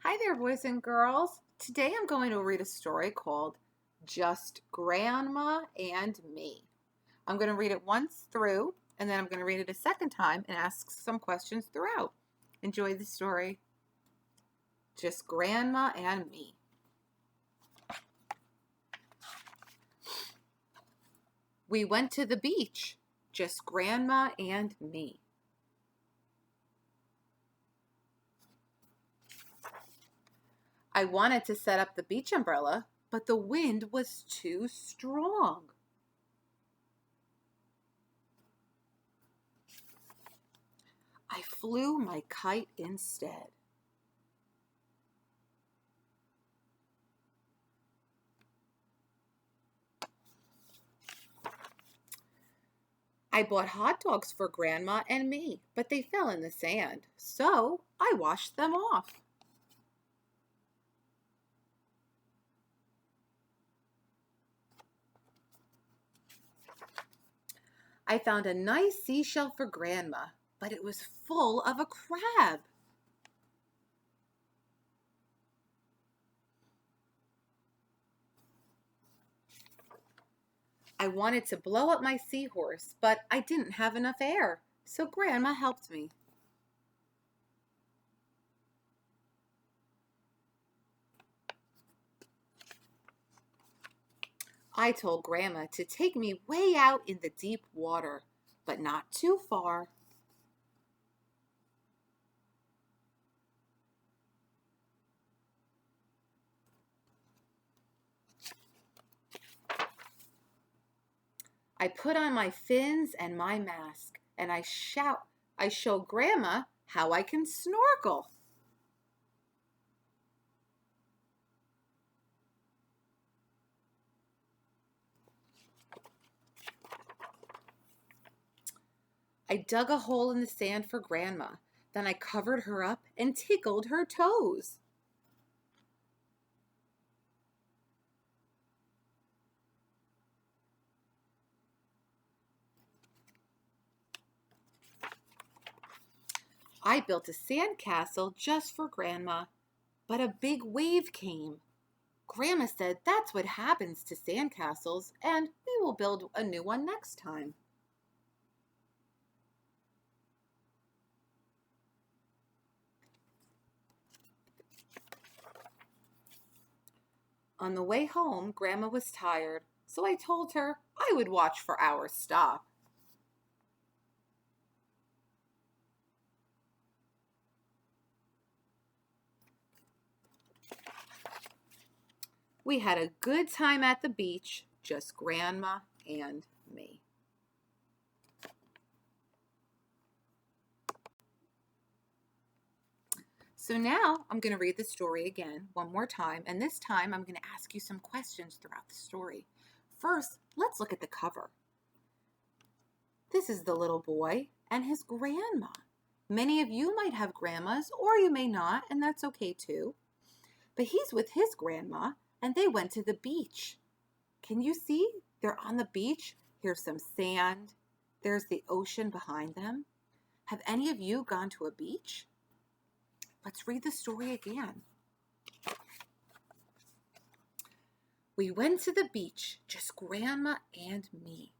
Hi there, boys and girls. Today I'm going to read a story called Just Grandma and Me. I'm going to read it once through, and then I'm going to read it a second time and ask some questions throughout. Enjoy the story. Just Grandma and Me. We went to the beach, just Grandma and me. I wanted to set up the beach umbrella, but the wind was too strong. I flew my kite instead. I bought hot dogs for Grandma and me, but they fell in the sand, so I washed them off. I found a nice seashell for Grandma, but it was full of a crab. I wanted to blow up my seahorse, but I didn't have enough air, so Grandma helped me. I told Grandma to take me way out in the deep water, but not too far. I put on my fins and my mask, and I show Grandma how I can snorkel. I dug a hole in the sand for Grandma. Then I covered her up and tickled her toes. I built a sand castle just for Grandma, but a big wave came. Grandma said that's what happens to sand castles, and we will build a new one next time. On the way home, Grandma was tired, so I told her I would watch for our stop. We had a good time at the beach, just Grandma and me. So now I'm going to read the story again one more time, and this time I'm going to ask you some questions throughout the story. First, let's look at the cover. This is the little boy and his grandma. Many of you might have grandmas, or you may not, and that's okay too. But he's with his grandma, and they went to the beach. Can you see? They're on the beach. Here's some sand. There's the ocean behind them. Have any of you gone to a beach? Let's read the story again. We went to the beach, just Grandma and me.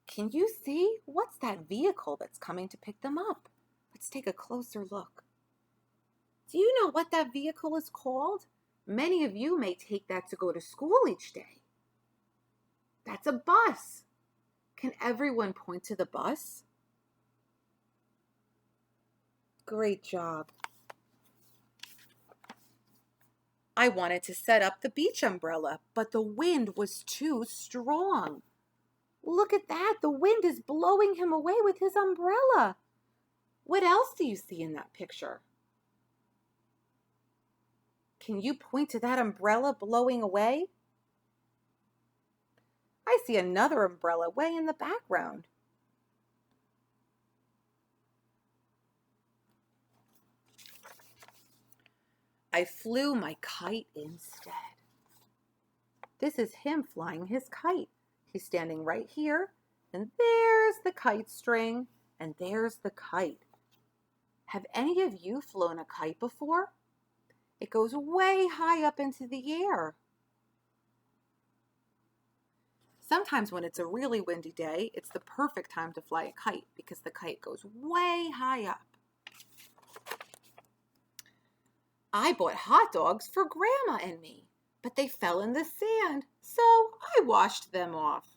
Can you see? What's that vehicle that's coming to pick them up? Let's take a closer look. Do you know what that vehicle is called? Many of you may take that to go to school each day. That's a bus. Can everyone point to the bus? Great job. I wanted to set up the beach umbrella, but the wind was too strong. Look at that. The wind is blowing him away with his umbrella. What else do you see in that picture? Can you point to that umbrella blowing away? I see another umbrella way in the background. I flew my kite instead. This is him flying his kite. He's standing right here, and there's the kite string, and there's the kite. Have any of you flown a kite before? It goes way high up into the air. Sometimes when it's a really windy day, it's the perfect time to fly a kite because the kite goes way high up. I bought hot dogs for Grandma and me, but they fell in the sand, so I washed them off.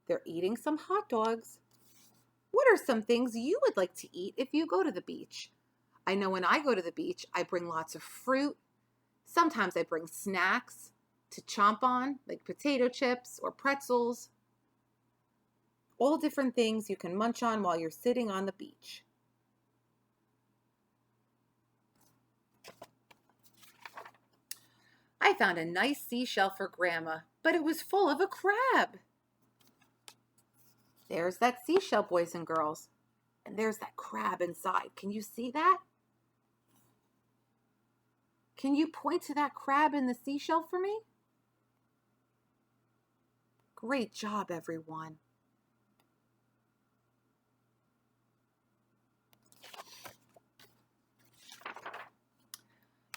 They're eating some hot dogs. What are some things you would like to eat if you go to the beach? I know when I go to the beach, I bring lots of fruit. Sometimes I bring snacks to chomp on, like potato chips or pretzels. All different things you can munch on while you're sitting on the beach. I found a nice seashell for Grandma, but it was full of a crab. There's that seashell, boys and girls. And there's that crab inside. Can you see that? Can you point to that crab in the seashell for me? Great job, everyone.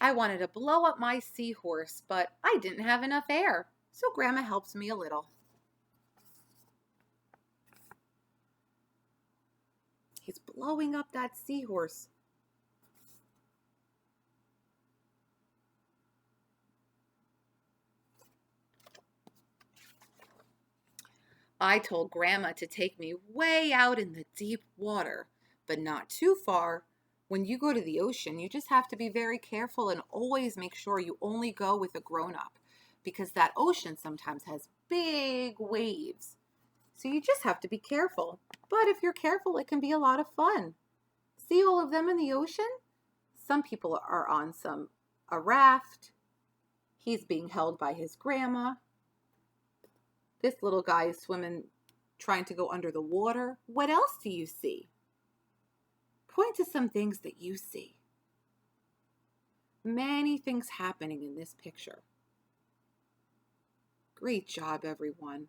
I wanted to blow up my seahorse, but I didn't have enough air, so Grandma helps me a little. He's blowing up that seahorse. I told Grandma to take me way out in the deep water, but not too far. When you go to the ocean, you just have to be very careful and always make sure you only go with a grown-up because that ocean sometimes has big waves. So you just have to be careful. But if you're careful, it can be a lot of fun. See all of them in the ocean? Some people are on a raft. He's being held by his grandma. This little guy is swimming, trying to go under the water. What else do you see? Point to some things that you see. Many things happening in this picture. Great job, everyone.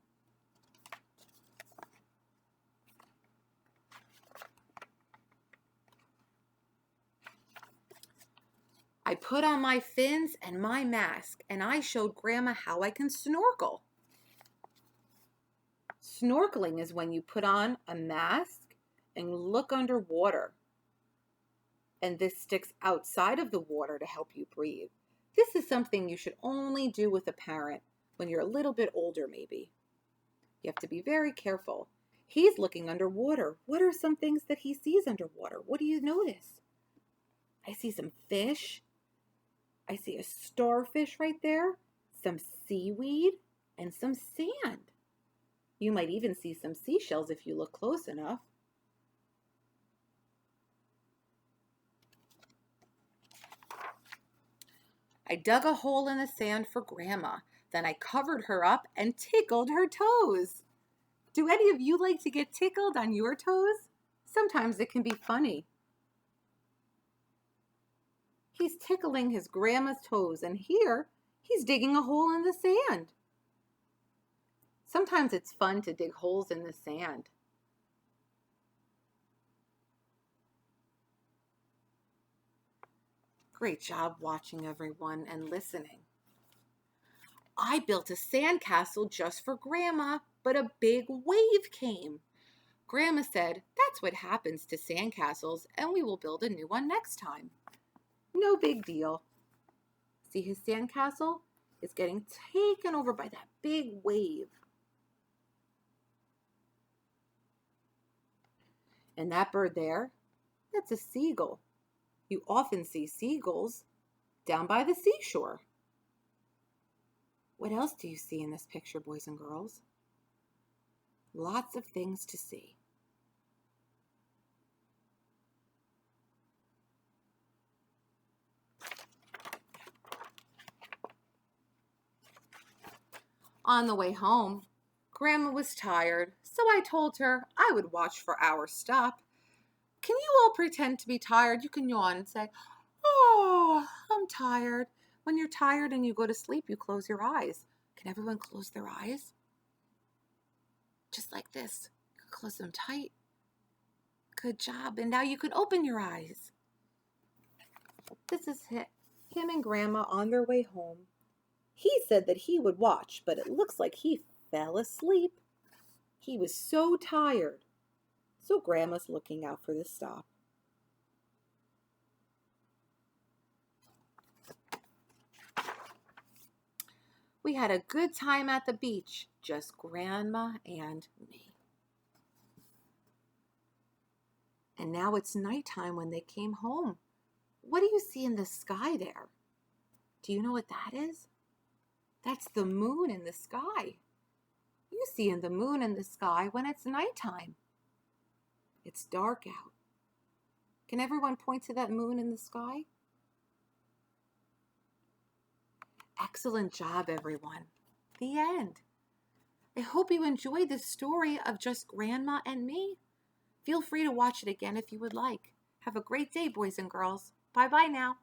I put on my fins and my mask, and I showed Grandma how I can snorkel. Snorkeling is when you put on a mask and look underwater. And this sticks outside of the water to help you breathe. This is something you should only do with a parent when you're a little bit older, maybe. You have to be very careful. He's looking underwater. What are some things that he sees underwater? What do you notice? I see some fish. I see a starfish right there, some seaweed, and some sand. You might even see some seashells if you look close enough. I dug a hole in the sand for Grandma. Then I covered her up and tickled her toes. Do any of you like to get tickled on your toes? Sometimes it can be funny. He's tickling his grandma's toes, and here he's digging a hole in the sand. Sometimes it's fun to dig holes in the sand. Great job watching, everyone, and listening. I built a sandcastle just for Grandma, but a big wave came. Grandma said, "That's what happens to sandcastles, and we will build a new one next time." No big deal. See, his sandcastle is getting taken over by that big wave. And that bird there, that's a seagull. You often see seagulls down by the seashore. What else do you see in this picture, boys and girls? Lots of things to see. On the way home, Grandma was tired, so I told her I would watch for our stop. Can you all pretend to be tired? You can yawn and say, "Oh, I'm tired." When you're tired and you go to sleep, you close your eyes. Can everyone close their eyes? Just like this. Close them tight. Good job. And now you can open your eyes. This is him and Grandma on their way home. He said that he would watch, but it looks like he fell asleep. He was so tired. So Grandma's looking out for the stop. We had a good time at the beach, just Grandma and me. And now it's nighttime when they came home. What do you see in the sky there? Do you know what that is? That's the moon in the sky. You see the moon in the sky when it's nighttime. It's dark out. Can everyone point to that moon in the sky? Excellent job, everyone. The end. I hope you enjoyed the story of just Grandma and me. Feel free to watch it again if you would like. Have a great day, boys and girls. Bye-bye now.